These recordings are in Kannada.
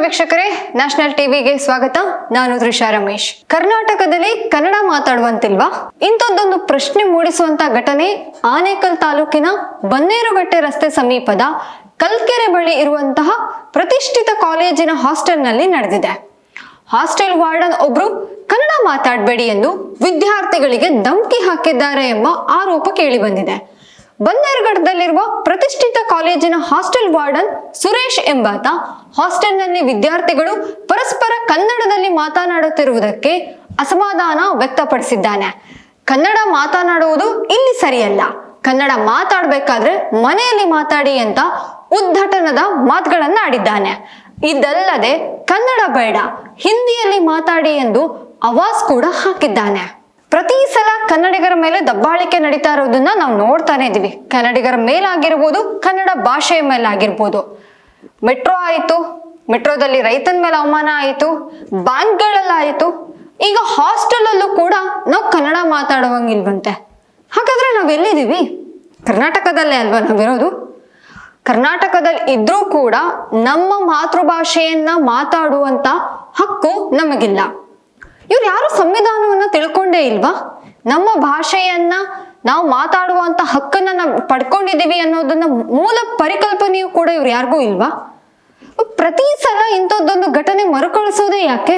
ವೀಕ್ಷಕರೇ, ನ್ಯಾಷನಲ್ ಟಿವಿಗೆ ಸ್ವಾಗತ. ನಾನು ತ್ರಿಷಾ ರಮೇಶ್. ಕರ್ನಾಟಕದಲ್ಲಿ ಕನ್ನಡ ಮಾತಾಡುವಂತಿಲ್ವಾ? ಇಂಥದ್ದೊಂದು ಪ್ರಶ್ನೆ ಮೂಡಿಸುವಂತ ಘಟನೆ ಆನೇಕಲ್ ತಾಲೂಕಿನ ಬನ್ನೇರುಘಟ್ಟೆ ರಸ್ತೆ ಸಮೀಪದ ಕಲ್ಕೆರೆ ಬಳಿ ಇರುವಂತಹ ಪ್ರತಿಷ್ಠಿತ ಕಾಲೇಜಿನ ಹಾಸ್ಟೆಲ್ನಲ್ಲಿ ನಡೆದಿದೆ. ಹಾಸ್ಟೆಲ್ ವಾರ್ಡನ್ ಒಬ್ರು ಕನ್ನಡ ಮಾತಾಡಬೇಡಿ ಎಂದು ವಿದ್ಯಾರ್ಥಿಗಳಿಗೆ ಧಮಕಿ ಹಾಕಿದ್ದಾರೆ ಎಂಬ ಆರೋಪ ಕೇಳಿ ಬಂದಿದೆ. ಬನ್ನೇರುಘಟ್ಟದಲ್ಲಿರುವ ಪ್ರತಿಷ್ಠಿತ ಕಾಲೇಜಿನ ಹಾಸ್ಟೆಲ್ ವಾರ್ಡನ್ ಸುರೇಶ್ ಎಂಬಾತ ಹಾಸ್ಟೆಲ್ನಲ್ಲಿ ವಿದ್ಯಾರ್ಥಿಗಳು ಪರಸ್ಪರ ಕನ್ನಡದಲ್ಲಿ ಮಾತನಾಡುತ್ತಿರುವುದಕ್ಕೆ ಅಸಮಾಧಾನ ವ್ಯಕ್ತಪಡಿಸಿದ್ದಾನೆ. ಕನ್ನಡ ಮಾತನಾಡುವುದು ಇಲ್ಲಿ ಸರಿಯಲ್ಲ, ಕನ್ನಡ ಮಾತಾಡಬೇಕಾದ್ರೆ ಮನೆಯಲ್ಲಿ ಮಾತಾಡಿ ಅಂತ ಉದ್ಧಟನದ ಮಾತುಗಳನ್ನ ಆಡಿದ್ದಾನೆ. ಇದಲ್ಲದೆ ಕನ್ನಡ ಬೇಡ, ಹಿಂದಿಯಲ್ಲಿ ಮಾತಾಡಿ ಎಂದು ಆವಾಜ್ ಕೂಡ ಹಾಕಿದ್ದಾನೆ. ಪ್ರತಿ ಸಲ ಕನ್ನಡಿಗರ ಮೇಲೆ ದಬ್ಬಾಳಿಕೆ ನಡೀತಾ ಇರೋದನ್ನ ನಾವು ನೋಡ್ತಾನೆ ಇದೀವಿ. ಕನ್ನಡಿಗರ ಮೇಲಾಗಿರ್ಬೋದು, ಕನ್ನಡ ಭಾಷೆಯ ಮೇಲಾಗಿರ್ಬೋದು. ಮೆಟ್ರೋ ಆಯಿತು, ಮೆಟ್ರೋದಲ್ಲಿ ರೈತನ ಮೇಲೆ ಅವಮಾನ ಆಯಿತು, ಬ್ಯಾಂಕ್ಗಳಲ್ಲಾಯಿತು, ಈಗ ಹಾಸ್ಟೆಲಲ್ಲೂ ಕೂಡ ನಾವು ಕನ್ನಡ ಮಾತಾಡುವಂಗಿಲ್ವಂತೆ. ಹಾಗಾದ್ರೆ ನಾವ್ ಎಲ್ಲಿದ್ದೀವಿ? ಕರ್ನಾಟಕದಲ್ಲೇ ಅಲ್ವಾ ನಾವಿರೋದು? ಕರ್ನಾಟಕದಲ್ಲಿ ಇದ್ರೂ ಕೂಡ ನಮ್ಮ ಮಾತೃಭಾಷೆಯನ್ನ ಮಾತಾಡುವಂತ ಹಕ್ಕು ನಮಗಿಲ್ಲ. ಇವ್ರು ಯಾರು ಸಂವಿಧಾನವನ್ನ ತಿಳ್ಕೊಂಡೇ ಇಲ್ವಾ? ನಮ್ಮ ಭಾಷೆಯನ್ನ ನಾವು ಮಾತಾಡುವಂತ ಹಕ್ಕನ್ನ ನಾವು ಪಡ್ಕೊಂಡಿದೀವಿ ಅನ್ನೋದನ್ನ ಮೂಲ ಪರಿಕಲ್ಪನೆಯೂ ಕೂಡ ಇವ್ರು ಯಾರಿಗೂ ಇಲ್ವಾ? ಪ್ರತಿ ಸಲ ಇಂಥದ್ದೊಂದು ಘಟನೆ ಮರುಕಳಿಸೋದೇ ಯಾಕೆ?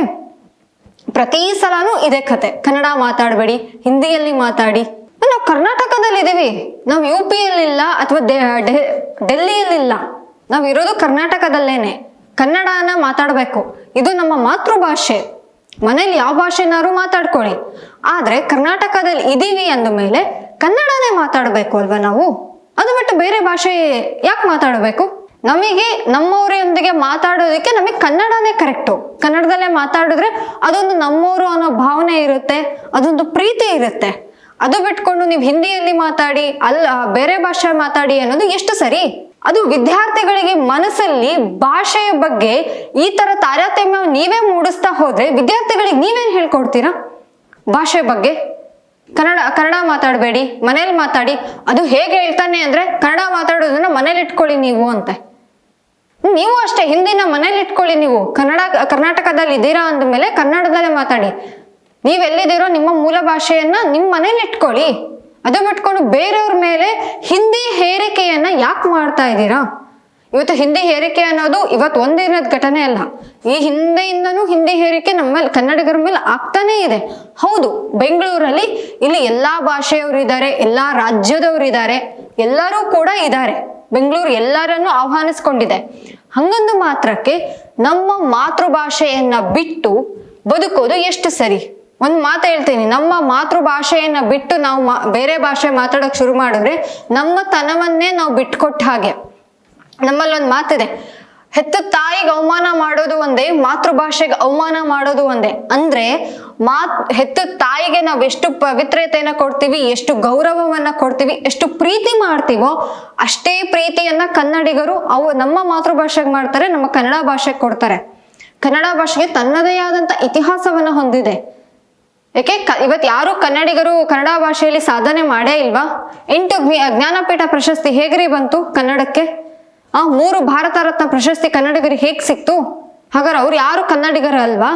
ಪ್ರತಿ ಸಲಾನು ಇದೇ ಕತೆ, ಕನ್ನಡ ಮಾತಾಡಬೇಡಿ, ಹಿಂದಿಯಲ್ಲಿ ಮಾತಾಡಿ. ನಾವು ಕರ್ನಾಟಕದಲ್ಲಿ ಇದೀವಿ, ನಾವು ಯು ಪಿಯಲ್ಲಿಲ್ಲ ಅಥವಾ ಡೆಲ್ಲಿಯಲ್ಲಿಲ್ಲ, ನಾವ್ ಇರೋದು ಕರ್ನಾಟಕದಲ್ಲೇನೆ. ಕನ್ನಡನ ಮಾತಾಡ್ಬೇಕು, ಇದು ನಮ್ಮ ಮಾತೃಭಾಷೆ. ಮನೇಲಿ ಯಾವ ಭಾಷೆನಾರು ಮಾತಾಡ್ಕೊಳ್ಳಿ, ಆದ್ರೆ ಕರ್ನಾಟಕದಲ್ಲಿ ಇದೀವಿ ಅಂದ ಮೇಲೆ ಕನ್ನಡನೇ ಮಾತಾಡ್ಬೇಕು ಅಲ್ವಾ ನಾವು? ಅದು ಬಿಟ್ಟು ಬೇರೆ ಭಾಷೆ ಯಾಕೆ ಮಾತಾಡಬೇಕು? ನಮಗೆ ನಮ್ಮವರೊಂದಿಗೆ ಮಾತಾಡೋದಕ್ಕೆ ನಮಗೆ ಕನ್ನಡನೇ ಕರೆಕ್ಟು. ಕನ್ನಡದಲ್ಲೇ ಮಾತಾಡಿದ್ರೆ ಅದೊಂದು ನಮ್ಮವರು ಅನ್ನೋ ಭಾವನೆ ಇರುತ್ತೆ, ಅದೊಂದು ಪ್ರೀತಿ ಇರುತ್ತೆ. ಅದು ಬಿಟ್ಕೊಂಡು ನೀವು ಹಿಂದಿಯಲ್ಲಿ ಮಾತಾಡಿ, ಅಲ್ಲ ಬೇರೆ ಭಾಷೆ ಮಾತಾಡಿ ಅನ್ನೋದು ಎಷ್ಟು ಸರಿ? ಅದು ವಿದ್ಯಾರ್ಥಿಗಳಿಗೆ ಮನಸ್ಸಲ್ಲಿ ಭಾಷೆಯ ಬಗ್ಗೆ ಈ ತರ ತಾರತಮ್ಯ ನೀವೇ ಮೂಡಿಸ್ತಾ ಹೋದ್ರೆ ವಿದ್ಯಾರ್ಥಿಗಳಿಗೆ ನೀವೇನ್ ಹೇಳ್ಕೊಡ್ತೀರಾ ಭಾಷೆ ಬಗ್ಗೆ? ಕನ್ನಡ ಮಾತಾಡಬೇಡಿ, ಮನೇಲಿ ಮಾತಾಡಿ. ಅದು ಹೇಗೆ ಹೇಳ್ತಾನೆ ಅಂದ್ರೆ ಕನ್ನಡ ಮಾತಾಡೋದನ್ನ ಮನೇಲಿ ಇಟ್ಕೊಳ್ಳಿ ನೀವು ಅಂತ. ನೀವು ಅಷ್ಟೇ, ಹಿಂದಿನ ಮನೇಲಿ ಇಟ್ಕೊಳ್ಳಿ. ನೀವು ಕರ್ನಾಟಕದಲ್ಲಿ ಇದ್ದೀರಾ ಅಂದ್ಮೇಲೆ ಕನ್ನಡದಲ್ಲೇ ಮಾತಾಡಿ. ನೀವೆಲ್ಲಿದ್ದೀರೋ ನಿಮ್ಮ ಮೂಲ ಭಾಷೆಯನ್ನ ನಿಮ್ಮ ಮನೇಲಿ ಇಟ್ಕೊಳ್ಳಿ. ಅದು ಬಿಟ್ಕೊಂಡು ಬೇರೆಯವ್ರ ಮೇಲೆ ಹಿಂದಿ ಹೇರಿಕೆಯನ್ನ ಯಾಕೆ ಮಾಡ್ತಾ ಇದ್ದೀರಾ? ಇವತ್ತು ಹಿಂದಿ ಹೇರಿಕೆ ಅನ್ನೋದು ಇವತ್ತು ಒಂದಿನದ ಘಟನೆ ಅಲ್ಲ. ಈ ಹಿಂದೆಯಿಂದನೂ ಹಿಂದಿ ಹೇರಿಕೆ ನಮ್ಮ ಮೇಲೆ, ಕನ್ನಡಿಗರ ಮೇಲೆ ಆಗ್ತಾನೇ ಇದೆ. ಹೌದು, ಬೆಂಗಳೂರಲ್ಲಿ ಇಲ್ಲಿ ಎಲ್ಲಾ ಭಾಷೆಯವರು ಇದ್ದಾರೆ, ಎಲ್ಲಾ ರಾಜ್ಯದವರು ಇದ್ದಾರೆ, ಎಲ್ಲರೂ ಕೂಡ ಇದ್ದಾರೆ. ಬೆಂಗಳೂರು ಎಲ್ಲರನ್ನು ಆಹ್ವಾನಿಸ್ಕೊಂಡಿದೆ. ಹಂಗಂದು ಮಾತ್ರಕ್ಕೆ ನಮ್ಮ ಮಾತೃಭಾಷೆಯನ್ನ ಬಿಟ್ಟು ಬದುಕೋದು ಎಷ್ಟು ಸರಿ? ಒಂದ್ ಮಾತು ಹೇಳ್ತೀನಿ, ನಮ್ಮ ಮಾತೃಭಾಷೆಯನ್ನ ಬಿಟ್ಟು ನಾವು ಬೇರೆ ಭಾಷೆ ಮಾತಾಡಕ್ ಶುರು ಮಾಡಿದ್ರೆ ನಮ್ಮ ತನವನ್ನೇ ನಾವು ಬಿಟ್ಕೊಟ್ಟ ಹಾಗೆ. ನಮ್ಮಲ್ಲಿ ಒಂದು ಮಾತಿದೆ, ಹೆತ್ತ ತಾಯಿಗೆ ಅವಮಾನ ಮಾಡೋದು ಒಂದೇ, ಮಾತೃಭಾಷೆಗೆ ಅವಮಾನ ಮಾಡೋದು ಒಂದೇ. ಅಂದ್ರೆ ಹೆತ್ತ ತಾಯಿಗೆ ನಾವು ಎಷ್ಟು ಪವಿತ್ರತೆಯನ್ನ ಕೊಡ್ತೀವಿ, ಎಷ್ಟು ಗೌರವವನ್ನ ಕೊಡ್ತೀವಿ, ಎಷ್ಟು ಪ್ರೀತಿ ಮಾಡ್ತೀವೋ ಅಷ್ಟೇ ಪ್ರೀತಿಯನ್ನ ಕನ್ನಡಿಗರು ನಮ್ಮ ಮಾತೃಭಾಷೆಗೆ ಮಾಡ್ತಾರೆ, ನಮ್ಮ ಕನ್ನಡ ಭಾಷೆಗೆ ಕೊಡ್ತಾರೆ. ಕನ್ನಡ ಭಾಷೆಗೆ ತನ್ನದೇ ಆದಂತ ಇತಿಹಾಸವನ್ನ ಹೊಂದಿದೆ. ಯಾಕೆ ಇವತ್ತು ಯಾರು ಕನ್ನಡಿಗರು ಕನ್ನಡ ಭಾಷೆಯಲ್ಲಿ ಸಾಧನೆ ಮಾಡೇ ಇಲ್ವಾ? 8 ಜ್ಞಾನಪೀಠ ಪ್ರಶಸ್ತಿ ಹೇಗ್ರಿ ಬಂತು ಕನ್ನಡಕ್ಕೆ? 3 ಭಾರತ ರತ್ನ ಪ್ರಶಸ್ತಿ ಕನ್ನಡಿಗರಿಗೆ ಹೇಗ್ ಸಿಕ್ತು? ಹಾಗಾದ್ರೆ ಅವ್ರು ಯಾರು ಕನ್ನಡಿಗರ ಅಲ್ವಾ?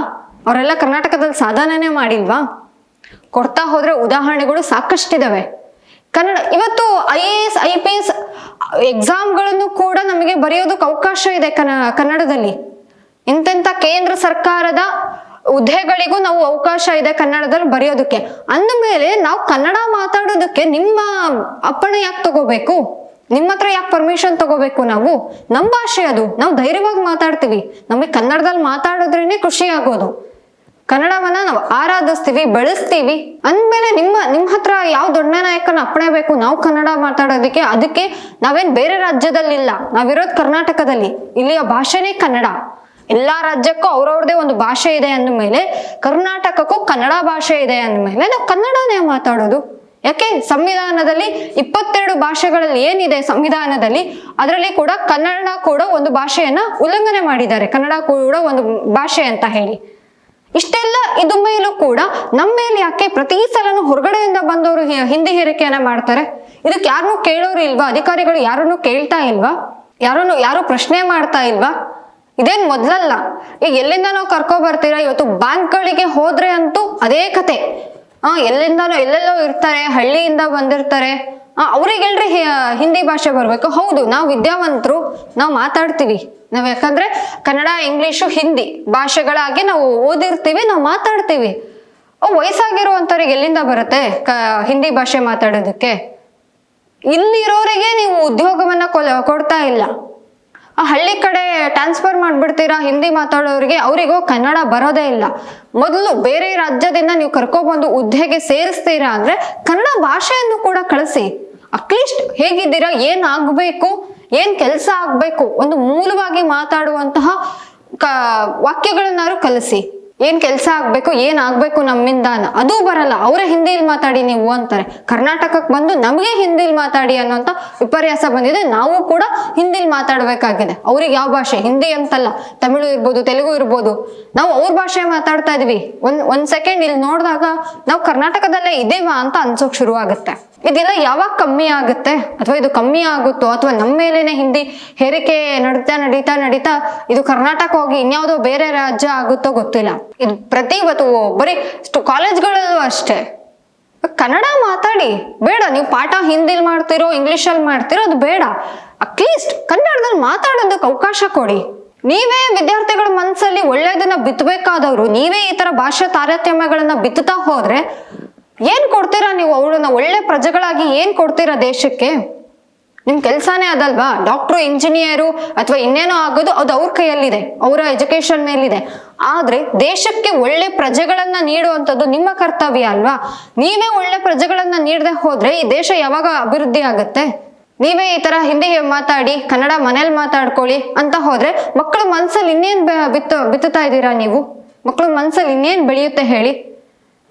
ಅವರೆಲ್ಲ ಕರ್ನಾಟಕದಲ್ಲಿ ಸಾಧನೆನೇ ಮಾಡಿಲ್ವಾ? ಕೊಡ್ತಾ ಹೋದ್ರೆ ಉದಾಹರಣೆಗಳು ಸಾಕಷ್ಟಿದಾವೆ. ಇವತ್ತು IAS IPS ಎಕ್ಸಾಮ್ಗಳನ್ನು ಕೂಡ ನಮಗೆ ಬರೆಯೋದಕ್ಕೆ ಅವಕಾಶ ಇದೆ ಕನ್ನಡದಲ್ಲಿ. ಇಂತೆಂಥ ಕೇಂದ್ರ ಸರ್ಕಾರದ ಹುದ್ದೆಗಳಿಗೂ ನಾವು ಅವಕಾಶ ಇದೆ ಕನ್ನಡದಲ್ಲಿ ಬರೆಯೋದಕ್ಕೆ. ಅಂದಮೇಲೆ ನಾವು ಕನ್ನಡ ಮಾತಾಡೋದಕ್ಕೆ ನಿಮ್ಮ ಅಪ್ಪಣೆ ಯಾಕೆ ತಗೋಬೇಕು? ನಿಮ್ಮ ಹತ್ರ ಯಾಕೆ ಪರ್ಮಿಷನ್ ತಗೋಬೇಕು? ನಾವು ನಮ್ಮ ಭಾಷೆ ಅದು, ನಾವು ಧೈರ್ಯವಾಗಿ ಮಾತಾಡ್ತೀವಿ. ನಮಗೆ ಕನ್ನಡದಲ್ಲಿ ಮಾತಾಡೋದ್ರೇನೆ ಖುಷಿ ಆಗೋದು. ಕನ್ನಡವನ್ನ ನಾವು ಆರಾಧಿಸ್ತೀವಿ, ಬೆಳೆಸ್ತೀವಿ. ಅಂದ್ಮೇಲೆ ನಿಮ್ಮ ಹತ್ರ ಯಾವ ದೊಡ್ಡ ನಾಯಕನ ಅಪ್ಪಣೆ ಬೇಕು ನಾವು ಕನ್ನಡ ಮಾತಾಡೋದಕ್ಕೆ? ಅದಕ್ಕೆ ನಾವೇನ್ ಬೇರೆ ರಾಜ್ಯದಲ್ಲಿಲ್ಲ, ನಾವಿರೋದು ಕರ್ನಾಟಕದಲ್ಲಿ. ಇಲ್ಲಿಯ ಭಾಷೆನೇ ಕನ್ನಡ. ಎಲ್ಲಾ ರಾಜ್ಯಕ್ಕೂ ಅವ್ರವ್ರದೇ ಒಂದು ಭಾಷೆ ಇದೆ ಅಂದಮೇಲೆ ಕರ್ನಾಟಕಕ್ಕೂ ಕನ್ನಡ ಭಾಷೆ ಇದೆ ಅಂದಮೇಲೆ ನಾವು ಕನ್ನಡನೇ ಮಾತಾಡೋದು. ಯಾಕೆ ಸಂವಿಧಾನದಲ್ಲಿ 22 ಭಾಷೆಗಳಲ್ಲಿ ಏನಿದೆ ಸಂವಿಧಾನದಲ್ಲಿ, ಅದರಲ್ಲಿ ಕೂಡ ಕನ್ನಡ ಕೂಡ ಒಂದು ಭಾಷೆಯನ್ನ ಉಲ್ಲಂಘನೆ ಮಾಡಿದ್ದಾರೆ. ಕನ್ನಡ ಕೂಡ ಒಂದು ಭಾಷೆ ಅಂತ ಹೇಳಿ. ಇಷ್ಟೆಲ್ಲ ಇದು ಮೇಲೂ ಕೂಡ ನಮ್ಮ ಮೇಲೆ ಯಾಕೆ ಪ್ರತಿ ಸಲನು ಹೊರಗಡೆಯಿಂದ ಬಂದವರು ಹಿಂದಿ ಹೇರಿಕೆಯನ್ನ ಮಾಡ್ತಾರೆ? ಇದಕ್ಕೆ ಯಾರನ್ನೂ ಕೇಳೋರು ಇಲ್ವಾ? ಅಧಿಕಾರಿಗಳು ಯಾರನ್ನು ಕೇಳ್ತಾ ಇಲ್ವಾ? ಯಾರು ಪ್ರಶ್ನೆ ಮಾಡ್ತಾ ಇಲ್ವಾ? ಇದೇನ್ ಮೊದ್ಲಲ್ಲ. ಈಗ ಎಲ್ಲಿಂದ ನಾವು ಕರ್ಕೊ ಬರ್ತೀರಾ, ಇವತ್ತು ಬ್ಯಾಂಕ್ಗಳಿಗೆ ಹೋದ್ರೆ ಅಂತೂ ಅದೇ ಕತೆ. ಎಲ್ಲಿಂದಾನೋ ಎಲ್ಲೆಲ್ಲೋ ಇರ್ತಾರೆ, ಹಳ್ಳಿಯಿಂದ ಬಂದಿರ್ತಾರೆ. ಅವ್ರಿಗೆಲ್ರಿ ಹಿಂದಿ ಭಾಷೆ ಬರ್ಬೇಕು. ಹೌದು, ನಾವು ವಿದ್ಯಾವಂತರು, ನಾವು ಮಾತಾಡ್ತೀವಿ. ನಾವ್ ಯಾಕಂದ್ರೆ ಕನ್ನಡ, ಇಂಗ್ಲಿಷು, ಹಿಂದಿ ಭಾಷೆಗಳಾಗಿ ನಾವು ಓದಿರ್ತೀವಿ, ನಾವು ಮಾತಾಡ್ತೀವಿ. ವಯಸ್ಸಾಗಿರುವಂತವ್ರಿಗೆ ಎಲ್ಲಿಂದ ಬರುತ್ತೆ ಹಿಂದಿ ಭಾಷೆ ಮಾತಾಡೋದಕ್ಕೆ? ಇಲ್ಲಿರೋರಿಗೆ ನೀವು ಉದ್ಯೋಗವನ್ನ ಕೊಡ್ತಾ ಇಲ್ಲ. ಆ ಹಳ್ಳಿ ಕಡೆ ಟ್ರಾನ್ಸ್ಫರ್ ಮಾಡ್ಬಿಡ್ತೀರಾ ಹಿಂದಿ ಮಾತಾಡೋರಿಗೆ, ಅವರಿಗೂ ಕನ್ನಡ ಬರೋದೇ ಇಲ್ಲ. ಮೊದಲು ಬೇರೆ ರಾಜ್ಯದಿಂದ ನೀವು ಕರ್ಕೊಬಂದು ಹುದ್ದೆಗೆ ಸೇರಿಸ್ತೀರಾ ಅಂದ್ರೆ ಕನ್ನಡ ಭಾಷೆಯನ್ನು ಕೂಡ ಕಳಿಸಿ. ಅಟ್ಲೀಸ್ಟ್ ಹೇಗಿದ್ದೀರಾ, ಏನ್ ಆಗ್ಬೇಕು, ಏನ್ ಕೆಲಸ ಆಗ್ಬೇಕು, ಒಂದು ಮೂಲವಾಗಿ ಮಾತಾಡುವಂತಹ ವಾಕ್ಯಗಳನ್ನಾರು ಕಲಿಸಿ. ಏನ್ ಕೆಲಸ ಆಗ್ಬೇಕು, ಏನ್ ಆಗ್ಬೇಕು ನಮ್ಮಿಂದ, ಅದು ಬರಲ್ಲ. ಅವರೇ ಹಿಂದಿಲ್ ಮಾತಾಡಿ ನೀವು ಅಂತಾರೆ. ಕರ್ನಾಟಕಕ್ಕೆ ಬಂದು ನಮಗೆ ಹಿಂದಿಲ್ ಮಾತಾಡಿ ಅನ್ನೋಂಥ ವಿಪರ್ಯಾಸ ಬಂದಿದೆ. ನಾವು ಕೂಡ ಹಿಂದಿಲ್ ಮಾತಾಡ್ಬೇಕಾಗಿದೆ. ಅವ್ರಿಗೆ ಯಾವ ಭಾಷೆ, ಹಿಂದಿ ಅಂತಲ್ಲ, ತಮಿಳು ಇರ್ಬೋದು, ತೆಲುಗು ಇರ್ಬೋದು, ನಾವು ಅವ್ರ ಭಾಷೆ ಮಾತಾಡ್ತಾ ಇದೀವಿ. ಒಂದ್ ಸೆಕೆಂಡ್ ಇಲ್ಲಿ ನೋಡಿದಾಗ ನಾವು ಕರ್ನಾಟಕದಲ್ಲೇ ಇದೇವಾ ಅಂತ ಅನ್ಸೋಕ್ ಶುರು ಆಗುತ್ತೆ. ಇದೆಲ್ಲ ಯಾವಾಗ ಕಮ್ಮಿ ಆಗುತ್ತೆ, ಅಥವಾ ಇದು ಕಮ್ಮಿ ಆಗುತ್ತೋ, ಅಥವಾ ನಮ್ಮ ಮೇಲೇನೆ ಹಿಂದಿ ಹೇರಿಕೆ ನಡೀತಾ ಇದು ಕರ್ನಾಟಕ ಹೋಗಿ ಇನ್ಯಾವುದೋ ಬೇರೆ ರಾಜ್ಯ ಆಗುತ್ತೋ ಗೊತ್ತಿಲ್ಲ. ಇದು ಇವತ್ತು ಬರೀ ಕಾಲೇಜ್ಗಳಲ್ಲೂ ಅಷ್ಟೇ. ಕನ್ನಡ ಮಾತಾಡಿ. ಬೇಡ ನೀವು ಪಾಠ ಹಿಂದಿಲ್ ಮಾಡ್ತಿರೋ, ಇಂಗ್ಲಿಷಲ್ಲಿ ಮಾಡ್ತಿರೋ, ಅದು ಬೇಡ. ಅಟ್ಲೀಸ್ಟ್ ಕನ್ನಡದಲ್ಲಿ ಮಾತಾಡೋದಕ್ಕೆ ಅವಕಾಶ ಕೊಡಿ. ನೀವೇ ವಿದ್ಯಾರ್ಥಿಗಳ ಮನಸ್ಸಲ್ಲಿ ಒಳ್ಳೇದನ್ನ ಬಿತ್ತಬೇಕಾದವ್ರು, ನೀವೇ ಈ ತರ ಭಾಷಾ ತಾರತಮ್ಯಗಳನ್ನ ಬಿತ್ತುತ್ತಾ ಹೋದ್ರೆ ಏನ್ ಕೊಡ್ತೀರಾ ನೀವು? ಅವ್ರನ್ನ ಒಳ್ಳೆ ಪ್ರಜೆಗಳಾಗಿ ಏನ್ ಕೊಡ್ತೀರಾ ದೇಶಕ್ಕೆ? ನಿಮ್ ಕೆಲ್ಸಾನೇ ಅದಲ್ವಾ? ಡಾಕ್ಟ್ರು, ಇಂಜಿನಿಯರು ಅಥವಾ ಇನ್ನೇನೋ ಆಗೋದು ಅದು ಅವ್ರ ಕೈಯಲ್ಲಿದೆ, ಅವರ ಎಜುಕೇಶನ್ ಮೇಲಿದೆ. ಆದ್ರೆ ದೇಶಕ್ಕೆ ಒಳ್ಳೆ ಪ್ರಜೆಗಳನ್ನ ನೀಡುವಂಥದ್ದು ನಿಮ್ಮ ಕರ್ತವ್ಯ ಅಲ್ವಾ? ನೀವೇ ಒಳ್ಳೆ ಪ್ರಜೆಗಳನ್ನ ನೀಡದೆ ಹೋದ್ರೆ ಈ ದೇಶ ಯಾವಾಗ ಅಭಿವೃದ್ಧಿ ಆಗುತ್ತೆ? ನೀವೇ ಈ ತರ ಹಿಂದಿ ಮಾತಾಡಿ, ಕನ್ನಡ ಮನೇಲಿ ಮಾತಾಡ್ಕೊಳ್ಳಿ ಅಂತ ಹೋದ್ರೆ ಮಕ್ಕಳ ಮನ್ಸಲ್ಲಿ ಇನ್ನೇನ್ ಬಿತ್ತುತ್ತಾ ಇದ್ದೀರಾ ನೀವು? ಮಕ್ಕಳ ಮನ್ಸಲ್ಲಿ ಇನ್ನೇನ್ ಬೆಳೆಯುತ್ತೆ ಹೇಳಿ?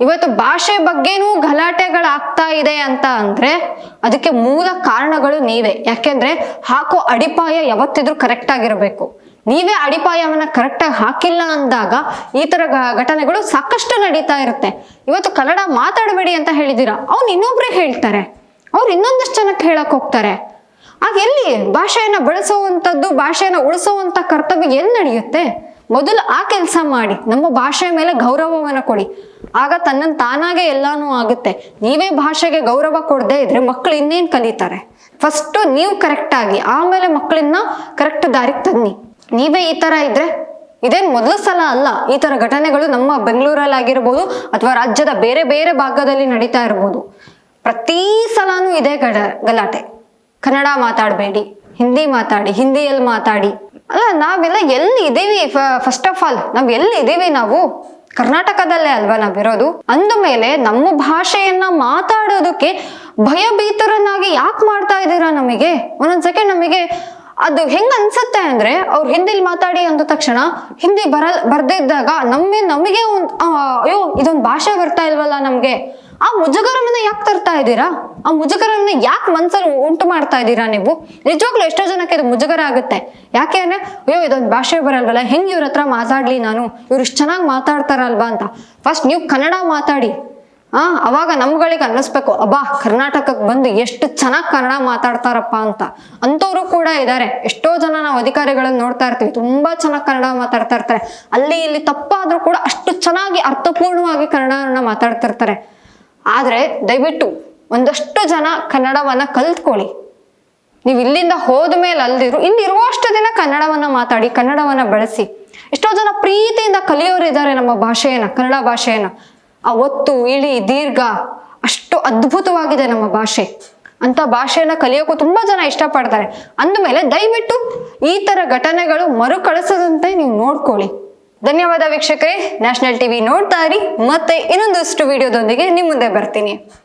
ಇವತ್ತು ಭಾಷೆ ಬಗ್ಗೆನೂ ಗಲಾಟೆಗಳಾಗ್ತಾ ಇದೆ ಅಂತ ಅಂದ್ರೆ ಅದಕ್ಕೆ ಮೂಲ ಕಾರಣಗಳು ನೀವೇ. ಯಾಕೆಂದ್ರೆ ಹಾಕೋ ಅಡಿಪಾಯ ಯಾವತ್ತಿದ್ರೂ ಕರೆಕ್ಟ್ ಆಗಿರಬೇಕು. ನೀವೇ ಅಡಿಪಾಯವನ್ನ ಕರೆಕ್ಟಾಗಿ ಹಾಕಿಲ್ಲ ಅಂದಾಗ ಈ ತರ ಘಟನೆಗಳು ಸಾಕಷ್ಟು ನಡೀತಾ ಇರುತ್ತೆ. ಇವತ್ತು ಕನ್ನಡ ಮಾತಾಡಬೇಡಿ ಅಂತ ಹೇಳಿದೀರಾ, ಅವ್ನು ಇನ್ನೊಬ್ರೇ ಹೇಳ್ತಾರೆ, ಅವ್ರು ಇನ್ನೊಂದಷ್ಟು ಜನಕ್ಕೆ ಹೇಳಕ್ ಹೋಗ್ತಾರೆ. ಆಗ ಎಲ್ಲಿ ಭಾಷೆಯನ್ನ ಬೆಳೆಸುವಂಥದ್ದು, ಭಾಷೆಯನ್ನ ಉಳಿಸುವಂತ ಕರ್ತವ್ಯ ಎಲ್ಲಿ ನಡೆಯುತ್ತೆ? ಮೊದಲು ಆ ಕೆಲಸ ಮಾಡಿ, ನಮ್ಮ ಭಾಷೆಯ ಮೇಲೆ ಗೌರವವನ್ನ ಕೊಡಿ. ಆಗ ತನ್ನನ್ನು ತಾನಾಗೆ ಎಲ್ಲಾನು ಆಗುತ್ತೆ. ನೀವೇ ಭಾಷೆಗೆ ಗೌರವ ಕೊಡದೇ ಇದ್ರೆ ಮಕ್ಕಳು ಇನ್ನೇನ್ ಕಲಿತಾರೆ? ಫಸ್ಟ್ ನೀವು ಕರೆಕ್ಟ್ ಆಗಿ, ಆಮೇಲೆ ಮಕ್ಕಳನ್ನ ಕರೆಕ್ಟ್ ದಾರಿಗೆ ತನ್ನಿ. ನೀವೇ ಈ ತರ ಇದ್ರೆ ಇದೇನ್ ಮೊದಲ ಸಲ ಅಲ್ಲ. ಈ ತರ ಘಟನೆಗಳು ನಮ್ಮ ಬೆಂಗಳೂರಲ್ಲಿ ಆಗಿರ್ಬೋದು ಅಥವಾ ರಾಜ್ಯದ ಬೇರೆ ಬೇರೆ ಭಾಗದಲ್ಲಿ ನಡೀತಾ ಇರ್ಬೋದು. ಪ್ರತಿ ಸಲಾನು ಇದೇ ಗಲಾಟೆ. ಕನ್ನಡ ಮಾತಾಡಬೇಡಿ, ಹಿಂದಿ ಮಾತಾಡಿ, ಹಿಂದಿಯಲ್ಲಿ ಮಾತಾಡಿ. ಅಲ್ಲ, ನಾವೆಲ್ಲ ಎಲ್ಲಿ ಇದೀವಿ? ಫಸ್ಟ್ ಆಫ್ ಆಲ್ ನಾವ್ ಎಲ್ಲಿ ಇದೀವಿ? ನಾವು ಕರ್ನಾಟಕದಲ್ಲೇ ಅಲ್ವಾ ನಾವಿರೋದು? ಅಂದ ಮೇಲೆ ನಮ್ಮ ಭಾಷೆಯನ್ನ ಮಾತಾಡೋದಕ್ಕೆ ಭಯಭೀತರನ್ನಾಗಿ ಯಾಕೆ ಮಾಡ್ತಾ ಇದ್ದೀರಾ? ನಮಗೆ ಒಂದೊಂದ್ ಸೆಕೆಂಡ್ ನಮಗೆ ಅದು ಹೆಂಗ್ ಅನ್ಸುತ್ತೆ ಅಂದ್ರೆ, ಅವ್ರು ಹಿಂದಿಲ್ ಮಾತಾಡಿ ಅಂದ ತಕ್ಷಣ ಹಿಂದಿ ಬರ್ದಿದ್ದಾಗ ನಮಗೆ ಅಯ್ಯೋ ಇದೊಂದು ಭಾಷೆ ಬರ್ತಾ ಇಲ್ವಲ್ಲ ನಮ್ಗೆ, ಆ ಮುಜುಗರವನ್ನ ಯಾಕೆ ತರ್ತಾ ಇದ್ದೀರಾ? ಆ ಮುಜುಗರವನ್ನ ಯಾಕೆ ಮನ್ಸಲ್ಲಿ ಉಂಟು ಮಾಡ್ತಾ ಇದ್ದೀರಾ ನೀವು? ನಿಜವಾಗ್ಲೂ ಎಷ್ಟೋ ಜನಕ್ಕೆ ಇದು ಮುಜುಗರ ಆಗುತ್ತೆ. ಯಾಕೆ ಅಂದ್ರೆ ಅಯ್ಯೋ ಇದೊಂದು ಭಾಷೆ ಬರಲ್ವಲ್ಲ, ಹೆಂಗ್ ಇವ್ರ ಹತ್ರ ಮಾತಾಡ್ಲಿ ನಾನು, ಇವ್ರು ಇಷ್ಟು ಚೆನ್ನಾಗಿ ಮಾತಾಡ್ತಾರಲ್ವಾ ಅಂತ. ಫಸ್ಟ್ ನೀವು ಕನ್ನಡ ಮಾತಾಡಿ. ಅವಾಗ ನಮ್ಗಳಿಗೆ ಅನ್ನಿಸ್ಬೇಕು, ಅಬ್ಬಾ ಕರ್ನಾಟಕಕ್ಕೆ ಬಂದು ಎಷ್ಟು ಚೆನ್ನಾಗಿ ಕನ್ನಡ ಮಾತಾಡ್ತಾರಪ್ಪ ಅಂತ. ಅಂಥವ್ರು ಕೂಡ ಇದ್ದಾರೆ. ಎಷ್ಟೋ ಜನ ನಾವು ಅಧಿಕಾರಿಗಳನ್ನ ನೋಡ್ತಾ ಇರ್ತೀವಿ, ತುಂಬಾ ಚೆನ್ನಾಗಿ ಕನ್ನಡ ಮಾತಾಡ್ತಾ ಇರ್ತಾರೆ. ಅಲ್ಲಿ ಇಲ್ಲಿ ತಪ್ಪಾದ್ರೂ ಕೂಡ ಅಷ್ಟು ಚೆನ್ನಾಗಿ ಅರ್ಥಪೂರ್ಣವಾಗಿ ಕನ್ನಡವನ್ನ ಮಾತಾಡ್ತಿರ್ತಾರೆ. ಆದ್ರೆ ದಯವಿಟ್ಟು ಒಂದಷ್ಟು ಜನ ಕನ್ನಡವನ್ನ ಕಲ್ತ್ಕೊಳ್ಳಿ. ನೀವು ಇಲ್ಲಿಂದ ಹೋದ್ಮೇಲೆ ಅಲ್ದಿರು, ಇಲ್ಲಿರುವಷ್ಟು ದಿನ ಕನ್ನಡವನ್ನ ಮಾತಾಡಿ, ಕನ್ನಡವನ್ನ ಬಳಸಿ. ಎಷ್ಟೋ ಜನ ಪ್ರೀತಿಯಿಂದ ಕಲಿಯೋರು ಇದ್ದಾರೆ ನಮ್ಮ ಭಾಷೆಯನ್ನ, ಕನ್ನಡ ಭಾಷೆಯನ್ನ. ಆ ಒತ್ತು, ಇಳಿ, ದೀರ್ಘ ಅಷ್ಟು ಅದ್ಭುತವಾಗಿದೆ ನಮ್ಮ ಭಾಷೆ. ಅಂತ ಭಾಷೆಯನ್ನ ಕಲಿಯೋಕ್ಕೂ ತುಂಬಾ ಜನ ಇಷ್ಟಪಡ್ತಾರೆ. ಅಂದಮೇಲೆ ದಯವಿಟ್ಟು ಈ ತರ ಘಟನೆಗಳು ಮರುಕಳಿಸದಂತೆ ನೀವು ನೋಡ್ಕೊಳ್ಳಿ. ಧನ್ಯವಾದ ವೀಕ್ಷಕರೇ. ನ್ಯಾಷನಲ್ ಟಿವಿ ನೋಡ್ತಾ ಇರಿ. ಮತ್ತೆ ಇನ್ನೊಂದಷ್ಟು ವಿಡಿಯೋದೊಂದಿಗೆ ನಿಮ್ಮ ಮುಂದೆ ಬರ್ತೀನಿ.